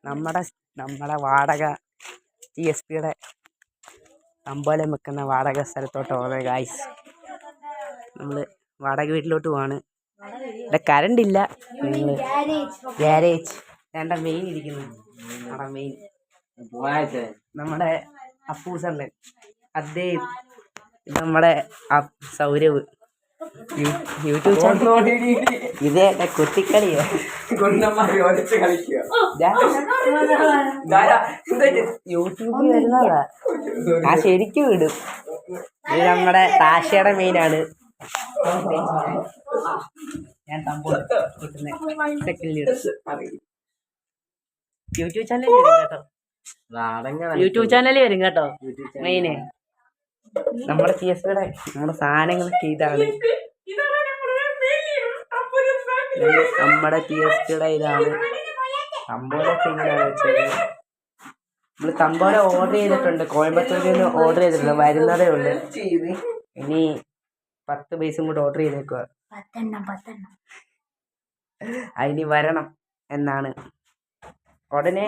നമ്മുടെ വാടക TSPയുടെ അമ്പലം വെക്കുന്ന വാടക സ്ഥലത്തോട്ട് പോകുന്നത് ഗായ്സ്. നമ്മൾ വാടക വീട്ടിലോട്ട് പോവാണ്. ഇവിടെ കറണ്ട് ഇല്ല. ഗ്യാരേജ് വേണ്ട മെയിൻ ഇരിക്കുന്നു. മെയിൻ നമ്മുടെ അപ്പൂസണ്ട് അദ്ദേഹം. ഇത് നമ്മുടെ സൗരവ് യൂട്യൂബ് ചാനൽ. ഇതേ കുട്ടിക്കളിയാ യൂട്യൂബിൽ വരുന്നതാ. ആ ശരിക്കും വിടും. ഇത് നമ്മുടെ താശയുടെ മെയിനാണ്. ഞാൻ യൂട്യൂബ് ചാനലിൽ വരും കേട്ടോ. യൂട്യൂബ് ചാനലിൽ വരും കേട്ടോ. മെയിന് നമ്മുടെ TSPയുടെ നമ്മുടെ സാധനങ്ങളൊക്കെ ഇതാണ്. നമ്മുടെ TSPയുടെ ഇതാണ്. തമ്പോലൊക്കെ ഇങ്ങനെയാണ് വെച്ചത്. നമ്മൾ തമ്പോല ഓർഡർ ചെയ്തിട്ടുണ്ട്. കോയമ്പത്തൂരിൽ നിന്ന് ഓർഡർ ചെയ്തിട്ടുണ്ട്. വരുന്നതേ ഉള്ളു. ഇനി 10 പൈസയും കൂടെ ഓർഡർ ചെയ്തേക്കുക. അതിന് വരണം എന്നാണ്. ഉടനെ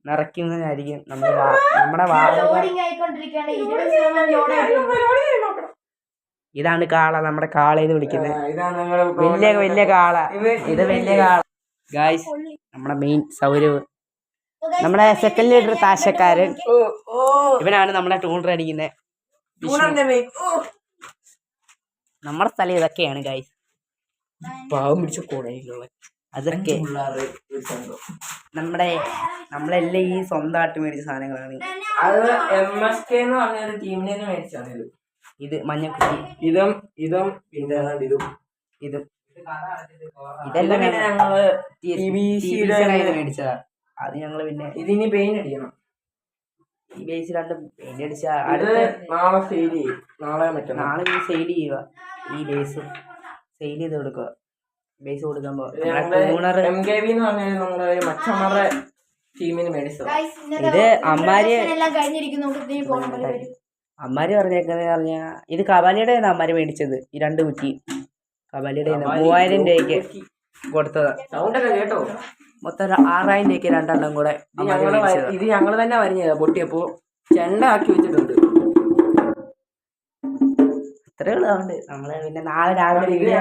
നിറയ്ക്കുന്നതായിരിക്കും. നമ്മുടെ ഇതാണ് കാള. നമ്മുടെ കാളയെന്ന് വിളിക്കുന്നത്. വലിയ കാള. ഇത് വലിയ കാള ഗായ്സ്. നമ്മുടെ മെയിൻ സൗരവ്, നമ്മുടെ സെക്കൻഡ് ലീഡർ താശക്കാരൻ. ഇവനാണ് നമ്മളെ ടൂണർ അടിക്കുന്നത്. നമ്മുടെ സ്ഥലം ഇതൊക്കെയാണ് ഗായ്സ്. പാവം പിടിച്ച കോടയിലുള്ള അതൊക്കെ നമ്മളെല്ലാം ഈ സ്വന്തമായിട്ട് മേടിച്ച സാധനങ്ങളാണ്. അത് MSK എന്ന് പറഞ്ഞൊരു ടീമിനെ മേടിച്ചാണ്. ഇത് മഞ്ഞക്കുട്ടി. ഇതെല്ലാം ഞങ്ങള് മേടിച്ചതാ. അത് ഞങ്ങള് പിന്നെ ഇതിനി പെയിന്റ് അടിക്കണം. ഈ ബേസ് 2 പെയിന്റ് അടിച്ച നാളെ സെയിൽ ചെയ്യും. നാളെ സെയിൽ ചെയ്യുക. ഈ ബേസ് സെയിൽ ചെയ്ത് കൊടുക്കുക. ബേസ് കൊടുക്കുമ്പോ MKV എന്ന് പറഞ്ഞാൽ നമ്മുടെ മച്ചമ്മയുടെ ടീമിന് മേടിച്ചത്. ഇത് അമ്മാര് പറഞ്ഞ ഇത് കബാലിയുടെ അമ്മാര് മേടിച്ചത്. ഈ 2 കുറ്റി കബാലിയുടെ 3000 രൂപയ്ക്ക് കൊടുത്തതാ. സൗണ്ടൊക്കെ കേട്ടോ. മൊത്തം 6000 രൂപയ്ക്ക് 2 എണ്ണം കൂടെ. ഇത് ഞങ്ങള് തന്നെ വരിഞ്ഞതാ. പൊട്ടിയപ്പോ ചെണ്ട ആക്കി വെച്ചിട്ടുണ്ട്. ഇത്രയുള്ളതുകൊണ്ട് നമ്മള് പിന്നെ നാളെ രാവിലെ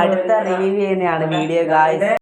അടുത്ത റിവ്യൂ ചെയ്യുന്നതാണ് വീഡിയോ ഗായ്സ്.